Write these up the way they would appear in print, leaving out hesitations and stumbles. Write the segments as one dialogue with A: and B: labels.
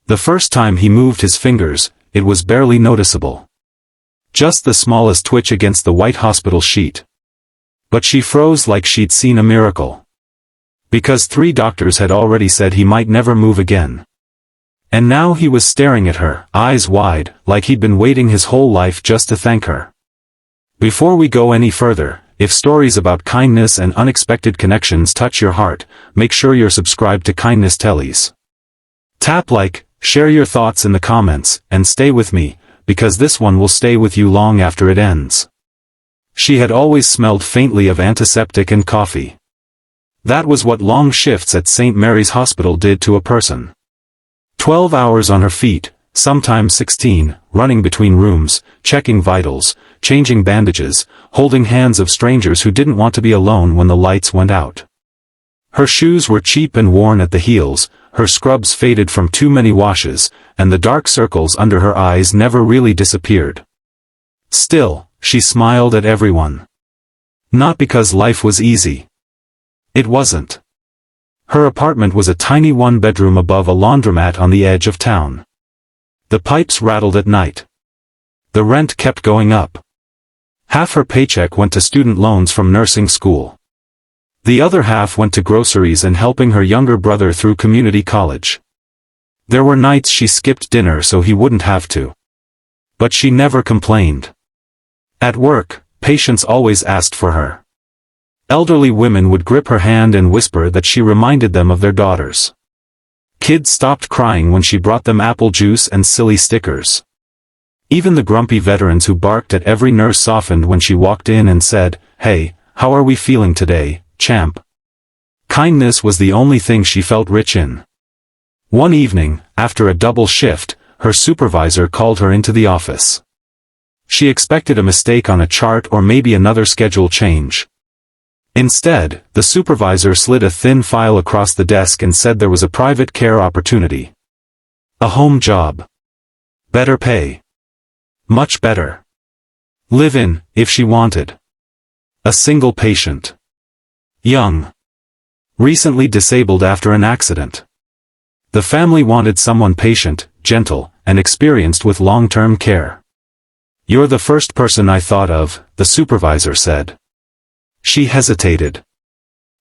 A: The first time he moved his fingers, it was barely noticeable. Just the smallest twitch against the white hospital sheet. But she froze like she'd seen a miracle. Because 3 doctors had already said he might never move again. And now he was staring at her, eyes wide, like he'd been waiting his whole life just to thank her. Before we go any further, if stories about kindness and unexpected connections touch your heart, make sure you're subscribed to Kindness Teles. Tap like, share your thoughts in the comments, and stay with me, because this one will stay with you long after it ends. She had always smelled faintly of antiseptic and coffee. That was what long shifts at St. Mary's Hospital did to a person. 12 hours on her feet, sometimes 16, running between rooms, checking vitals, changing bandages, holding hands of strangers who didn't want to be alone when the lights went out. Her shoes were cheap and worn at the heels, her scrubs faded from too many washes, and the dark circles under her eyes never really disappeared. Still, she smiled at everyone. Not because life was easy. It wasn't. Her apartment was a tiny one-bedroom above a laundromat on the edge of town. The pipes rattled at night. The rent kept going up. Half her paycheck went to student loans from nursing school. The other half went to groceries and helping her younger brother through community college. There were nights she skipped dinner so he wouldn't have to. But she never complained. At work, patients always asked for her. Elderly women would grip her hand and whisper that she reminded them of their daughters. Kids stopped crying when she brought them apple juice and silly stickers. Even the grumpy veterans who barked at every nurse softened when she walked in and said, "Hey, how are we feeling today, champ?" Kindness was the only thing she felt rich in. One evening, after a double shift, her supervisor called her into the office. She expected a mistake on a chart or maybe another schedule change. Instead, the supervisor slid a thin file across the desk and said there was a private care opportunity. A home job. Better pay. Much better. Live in, if she wanted. A single patient. Young. Recently disabled after an accident. The family wanted someone patient, gentle, and experienced with long-term care. "You're the first person I thought of," the supervisor said. She hesitated.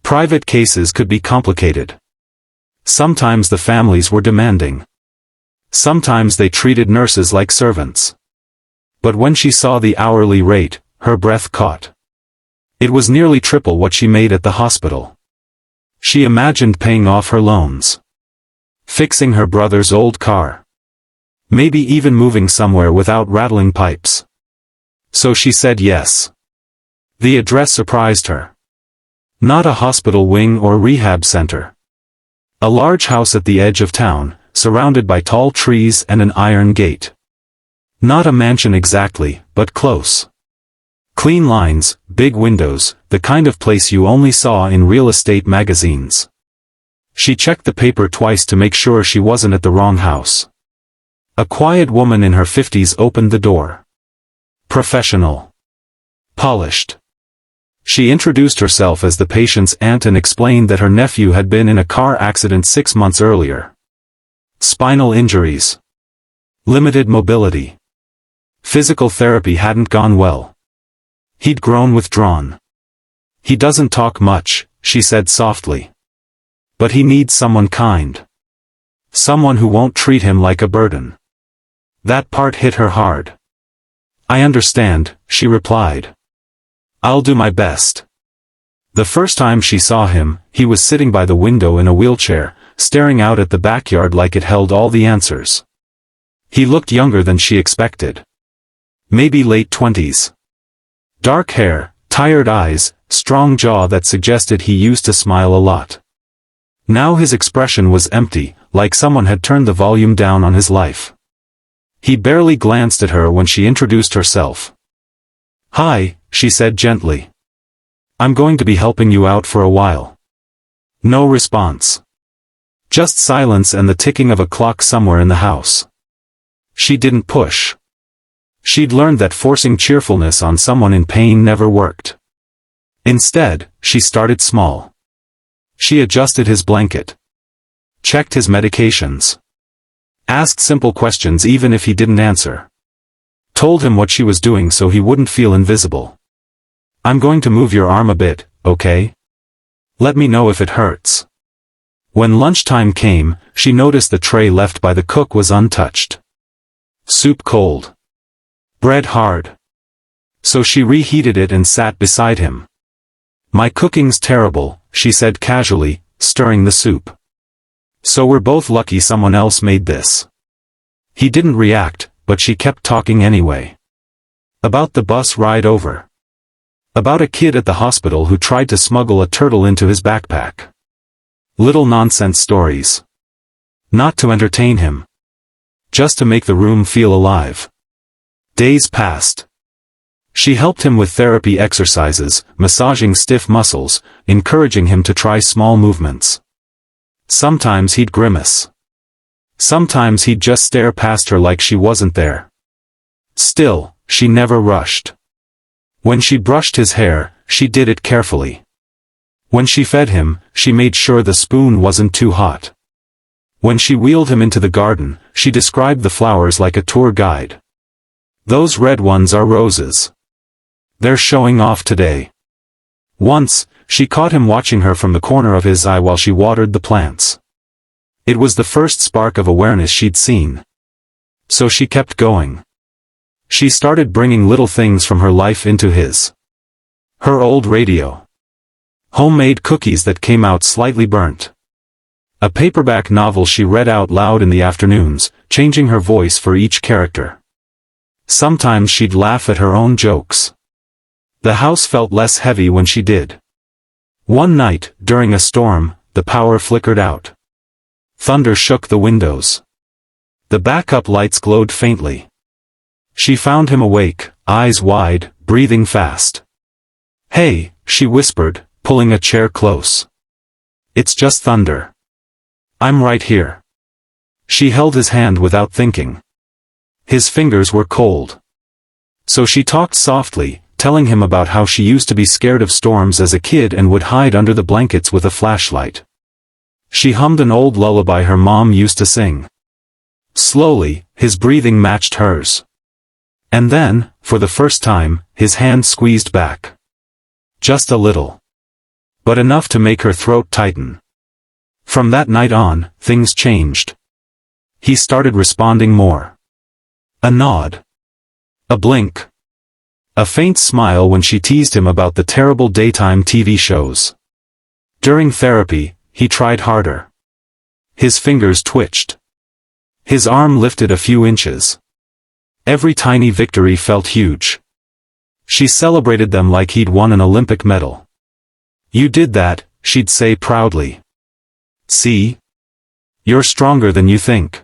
A: Private cases could be complicated. Sometimes the families were demanding. Sometimes they treated nurses like servants. But when she saw the hourly rate, her breath caught. It was nearly triple what she made at the hospital. She imagined paying off her loans. Fixing her brother's old car. Maybe even moving somewhere without rattling pipes. So she said yes. The address surprised her. Not a hospital wing or rehab center. A large house at the edge of town, surrounded by tall trees and an iron gate. Not a mansion exactly, but close. Clean lines, big windows, the kind of place you only saw in real estate magazines. She checked the paper twice to make sure she wasn't at the wrong house. A quiet woman in her 50s opened the door. Professional. Polished. She introduced herself as the patient's aunt and explained that her nephew had been in a car accident 6 months earlier. Spinal injuries. Limited mobility. Physical therapy hadn't gone well. He'd grown withdrawn. "He doesn't talk much," she said softly. "But he needs someone kind. Someone who won't treat him like a burden." That part hit her hard. "I understand," she replied. "I'll do my best." The first time she saw him, he was sitting by the window in a wheelchair, staring out at the backyard like it held all the answers. He looked younger than she expected. Maybe late 20s. Dark hair, tired eyes, strong jaw that suggested he used to smile a lot. Now his expression was empty, like someone had turned the volume down on his life. He barely glanced at her when she introduced herself. "Hi," she said gently. "I'm going to be helping you out for a while." No response. Just silence and the ticking of a clock somewhere in the house. She didn't push. She'd learned that forcing cheerfulness on someone in pain never worked. Instead, she started small. She adjusted his blanket. Checked his medications. Asked simple questions even if he didn't answer. Told him what she was doing so he wouldn't feel invisible. I'm going to move your arm a bit, okay? Let me know if it hurts. When lunchtime came, she noticed the tray left by the cook was untouched. Soup cold. Bread hard. So she reheated it and sat beside him. My cooking's terrible, she said casually, stirring the soup. So we're both lucky someone else made this. He didn't react, but she kept talking anyway. About the bus ride over. About a kid at the hospital who tried to smuggle a turtle into his backpack. Little nonsense stories. Not to entertain him. Just to make the room feel alive. Days passed. She helped him with therapy exercises, massaging stiff muscles, encouraging him to try small movements. Sometimes he'd grimace. Sometimes he'd just stare past her like she wasn't there. Still, she never rushed. When she brushed his hair, she did it carefully. When she fed him, she made sure the spoon wasn't too hot. When she wheeled him into the garden, she described the flowers like a tour guide. Those red ones are roses. They're showing off today. Once, she caught him watching her from the corner of his eye while she watered the plants. It was the first spark of awareness she'd seen. So she kept going. She started bringing little things from her life into his. Her old radio. Homemade cookies that came out slightly burnt. A paperback novel she read out loud in the afternoons, changing her voice for each character. Sometimes she'd laugh at her own jokes. The house felt less heavy when she did. One night, during a storm, the power flickered out. Thunder shook the windows. The backup lights glowed faintly. She found him awake, eyes wide, breathing fast. Hey, she whispered, pulling a chair close. It's just thunder. I'm right here. She held his hand without thinking. His fingers were cold. So she talked softly, telling him about how she used to be scared of storms as a kid and would hide under the blankets with a flashlight. She hummed an old lullaby her mom used to sing. Slowly, his breathing matched hers. And then, for the first time, his hand squeezed back. Just a little. But enough to make her throat tighten. From that night on, things changed. He started responding more. A nod. A blink. A faint smile when she teased him about the terrible daytime TV shows. During therapy, he tried harder. His fingers twitched. His arm lifted a few inches. Every tiny victory felt huge. She celebrated them like he'd won an Olympic medal. You did that, she'd say proudly. See? You're stronger than you think.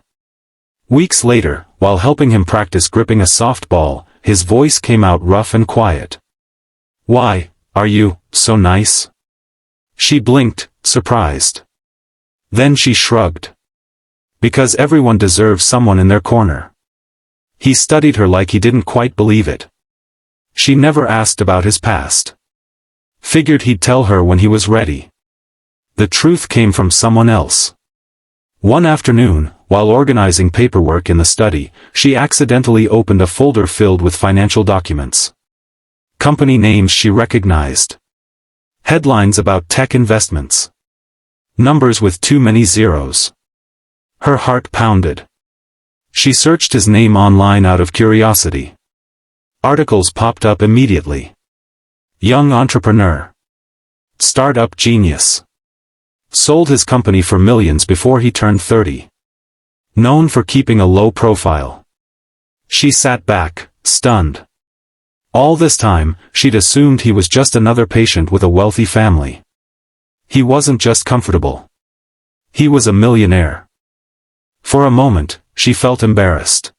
A: Weeks later, while helping him practice gripping a softball, his voice came out rough and quiet. Why, are you so nice? She blinked, surprised. Then she shrugged. Because everyone deserves someone in their corner. He studied her like he didn't quite believe it. She never asked about his past. Figured he'd tell her when he was ready. The truth came from someone else. One afternoon, while organizing paperwork in the study, she accidentally opened a folder filled with financial documents. Company names she recognized. Headlines about tech investments. Numbers with too many zeros. Her heart pounded. She searched his name online out of curiosity. Articles popped up immediately. Young entrepreneur. Startup genius. Sold his company for millions before he turned 30. Known for keeping a low profile. She sat back, stunned. All this time, she'd assumed he was just another patient with a wealthy family. He wasn't just comfortable. He was a millionaire. For a moment, she felt embarrassed.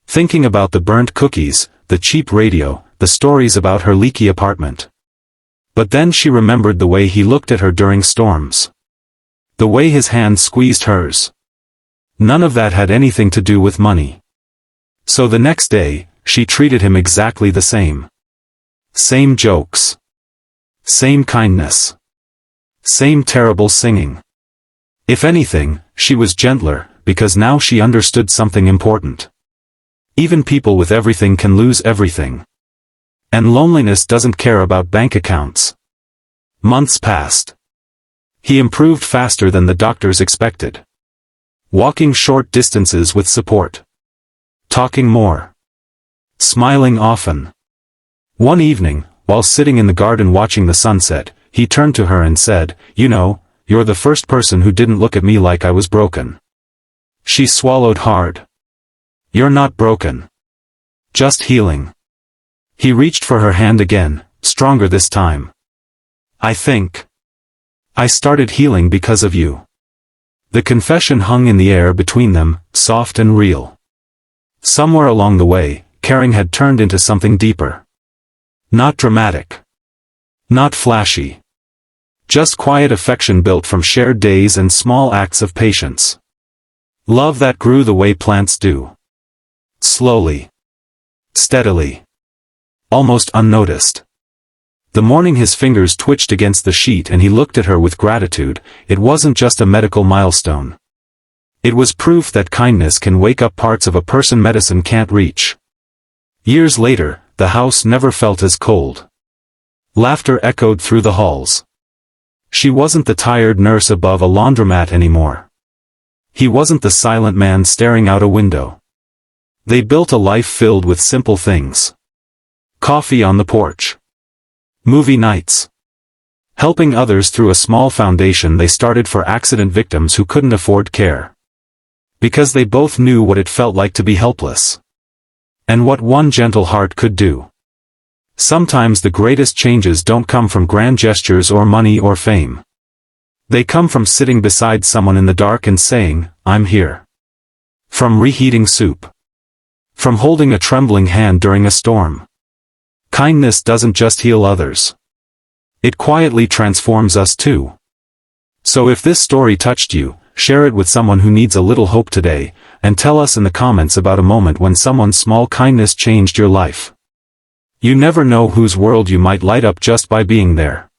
A: Thinking about the burnt cookies, the cheap radio, the stories about her leaky apartment. But then she remembered the way he looked at her during storms. The way his hand squeezed hers. None of that had anything to do with money. So the next day, she treated him exactly the same. Same jokes. Same kindness. Same terrible singing. If anything, she was gentler, because now she understood something important. Even people with everything can lose everything. And loneliness doesn't care about bank accounts. Months passed. He improved faster than the doctors expected. Walking short distances with support. Talking more. Smiling often. One evening, while sitting in the garden watching the sunset, he turned to her and said, "You know, you're the first person who didn't look at me like I was broken." She swallowed hard. "You're not broken. Just healing." He reached for her hand again, stronger this time. "I think I started healing because of you." The confession hung in the air between them, soft and real. Somewhere along the way, caring had turned into something deeper. Not dramatic. Not flashy. Just quiet affection built from shared days and small acts of patience. Love that grew the way plants do. Slowly. Steadily. Almost unnoticed. The morning his fingers twitched against the sheet and he looked at her with gratitude, it wasn't just a medical milestone. It was proof that kindness can wake up parts of a person medicine can't reach. Years later, the house never felt as cold. Laughter echoed through the halls. She wasn't the tired nurse above a laundromat anymore. He wasn't the silent man staring out a window. They built a life filled with simple things. Coffee on the porch. Movie nights. Helping others through a small foundation they started for accident victims who couldn't afford care. Because they both knew what it felt like to be helpless. And what one gentle heart could do. Sometimes the greatest changes don't come from grand gestures or money or fame. They come from sitting beside someone in the dark and saying, "I'm here." From reheating soup. From holding a trembling hand during a storm. Kindness doesn't just heal others. It quietly transforms us too. So if this story touched you, share it with someone who needs a little hope today, and tell us in the comments about a moment when someone's small kindness changed your life. You never know whose world you might light up just by being there.